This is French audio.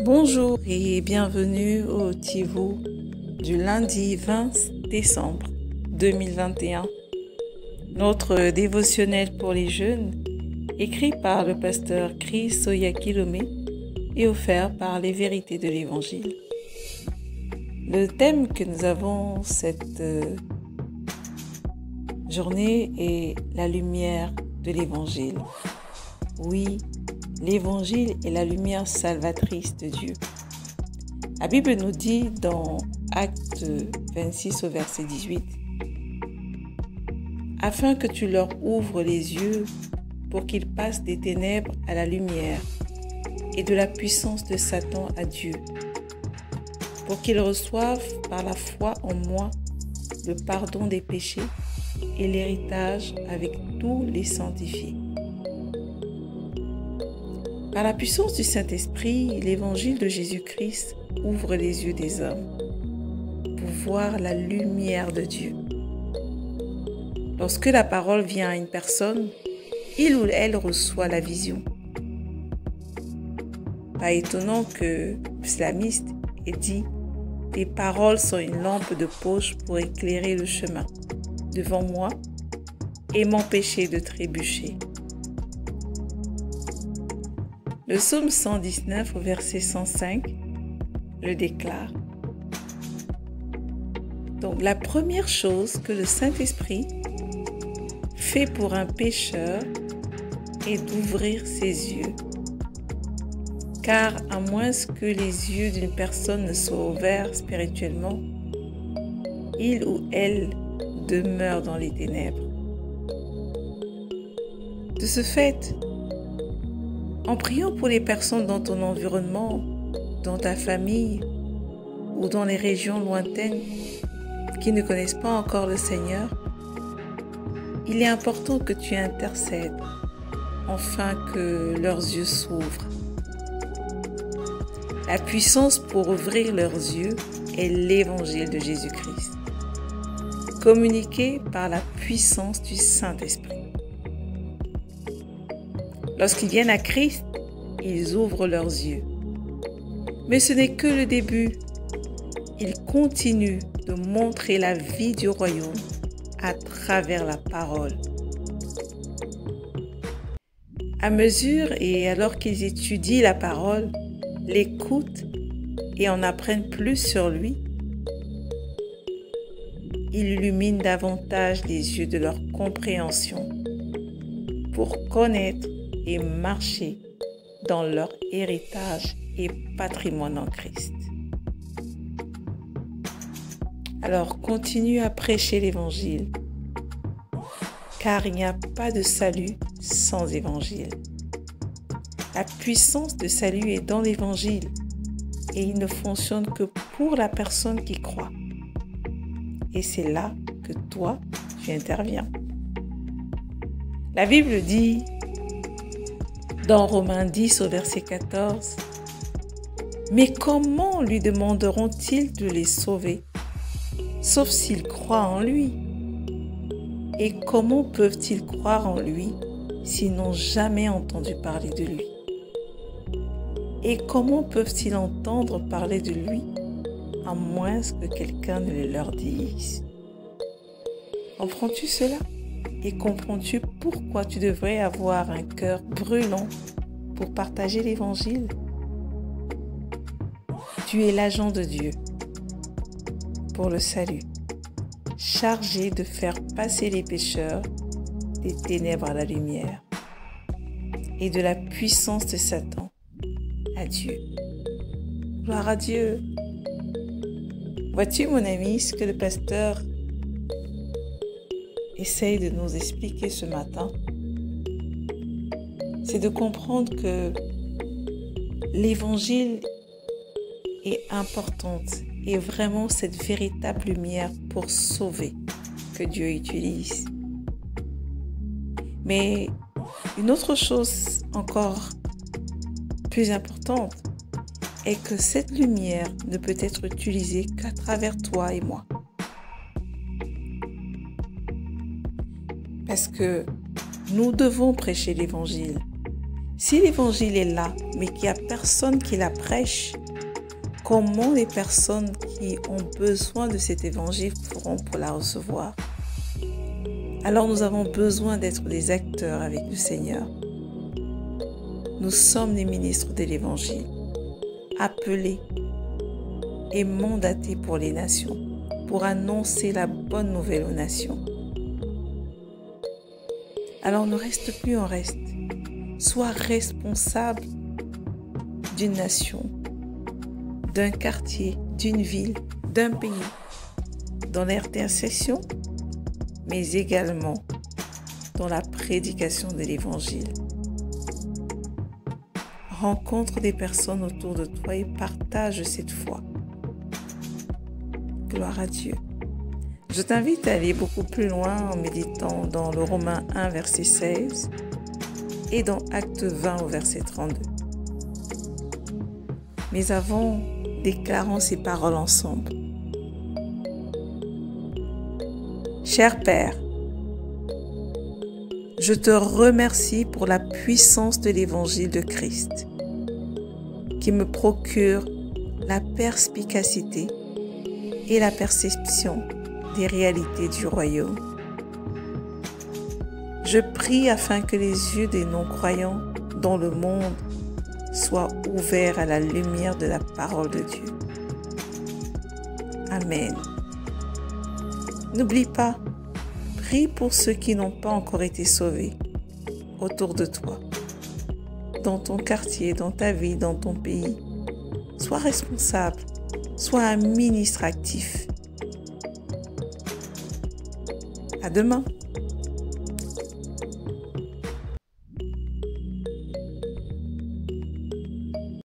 Bonjour et bienvenue au Tivou du lundi 20 décembre 2021. Notre dévotionnel pour les jeunes, écrit par le pasteur Chris Oyakilome et offert par les vérités de l'Évangile. Le thème que nous avons cette journée est la lumière de l'Évangile. Oui, l'Évangile est la lumière salvatrice de Dieu. La Bible nous dit dans Actes 26 au verset 18 « Afin que tu leur ouvres les yeux pour qu'ils passent des ténèbres à la lumière et de la puissance de Satan à Dieu, pour qu'ils reçoivent par la foi en moi le pardon des péchés et l'héritage avec tous les sanctifiés. » Par la puissance du Saint-Esprit, l'Évangile de Jésus-Christ ouvre les yeux des hommes pour voir la lumière de Dieu. Lorsque la parole vient à une personne, il ou elle reçoit la vision. Pas étonnant que l'islamiste ait dit « Tes paroles sont une lampe de poche pour éclairer le chemin devant moi et m'empêcher de trébucher. » Le psaume 119 au verset 105 le déclare. Donc la première chose que le Saint-Esprit fait pour un pécheur est d'ouvrir ses yeux. Car à moins que les yeux d'une personne ne soient ouverts spirituellement, il ou elle demeure dans les ténèbres. De ce fait, en priant pour les personnes dans ton environnement, dans ta famille ou dans les régions lointaines qui ne connaissent pas encore le Seigneur, il est important que tu intercèdes afin que leurs yeux s'ouvrent. La puissance pour ouvrir leurs yeux est l'Évangile de Jésus-Christ, communiqué par la puissance du Saint-Esprit. Lorsqu'ils viennent à Christ, ils ouvrent leurs yeux. Mais ce n'est que le début. Ils continuent de montrer la vie du royaume à travers la parole. À mesure et alors qu'ils étudient la parole, l'écoutent et en apprennent plus sur lui, il illumine davantage les yeux de leur compréhension pour connaître et marcher dans leur héritage et patrimoine en Christ. Alors continue à prêcher l'Évangile, car il n'y a pas de salut sans Évangile. La puissance de salut est dans l'Évangile et il ne fonctionne que pour la personne qui croit. Et c'est là que toi, tu interviens. La Bible dit dans Romains 10 au verset 14, « Mais comment lui demanderont-ils de les sauver, sauf s'ils croient en lui? Et comment peuvent-ils croire en lui s'ils n'ont jamais entendu parler de lui? Et comment peuvent-ils entendre parler de lui à moins que quelqu'un ne le leur dise? » Comprends-tu cela? Et comprends-tu pourquoi tu devrais avoir un cœur brûlant pour partager l'Évangile? Tu es l'agent de Dieu pour le salut, chargé de faire passer les pécheurs des ténèbres à la lumière et de la puissance de Satan à Dieu. Gloire à Dieu! Vois-tu, mon ami, ce que le pasteur essaye de nous expliquer ce matin? C'est de comprendre que l'Évangile est importante et vraiment cette véritable lumière pour sauver que Dieu utilise. Mais une autre chose encore plus importante est que cette lumière ne peut être utilisée qu'à travers toi et moi. Parce que nous devons prêcher l'Évangile. Si l'évangile est là, mais qu'il n'y a personne qui la prêche, comment les personnes qui ont besoin de cet évangile feront pour la recevoir? Alors nous avons besoin d'être des acteurs avec le Seigneur. Nous sommes les ministres de l'évangile, appelés et mandatés pour les nations, pour annoncer la bonne nouvelle aux nations. Alors ne reste plus en reste. Sois responsable d'une nation, d'un quartier, d'une ville, d'un pays, dans l'intercession, mais également dans la prédication de l'Évangile. Rencontre des personnes autour de toi et partage cette foi. Gloire à Dieu. Je t'invite à aller beaucoup plus loin en méditant dans le Romains 1, verset 16 et dans Actes 20 au verset 32. Mais avant, déclarons ces paroles ensemble. Cher Père, je te remercie pour la puissance de l'Évangile de Christ qui me procure la perspicacité et la perception des réalités du royaume. Je prie afin que les yeux des non-croyants dans le monde soient ouverts à la lumière de la parole de Dieu. Amen. N'oublie pas, prie pour ceux qui n'ont pas encore été sauvés autour de toi, dans ton quartier, dans ta vie, dans ton pays. Sois responsable, sois un ministre actif. À demain.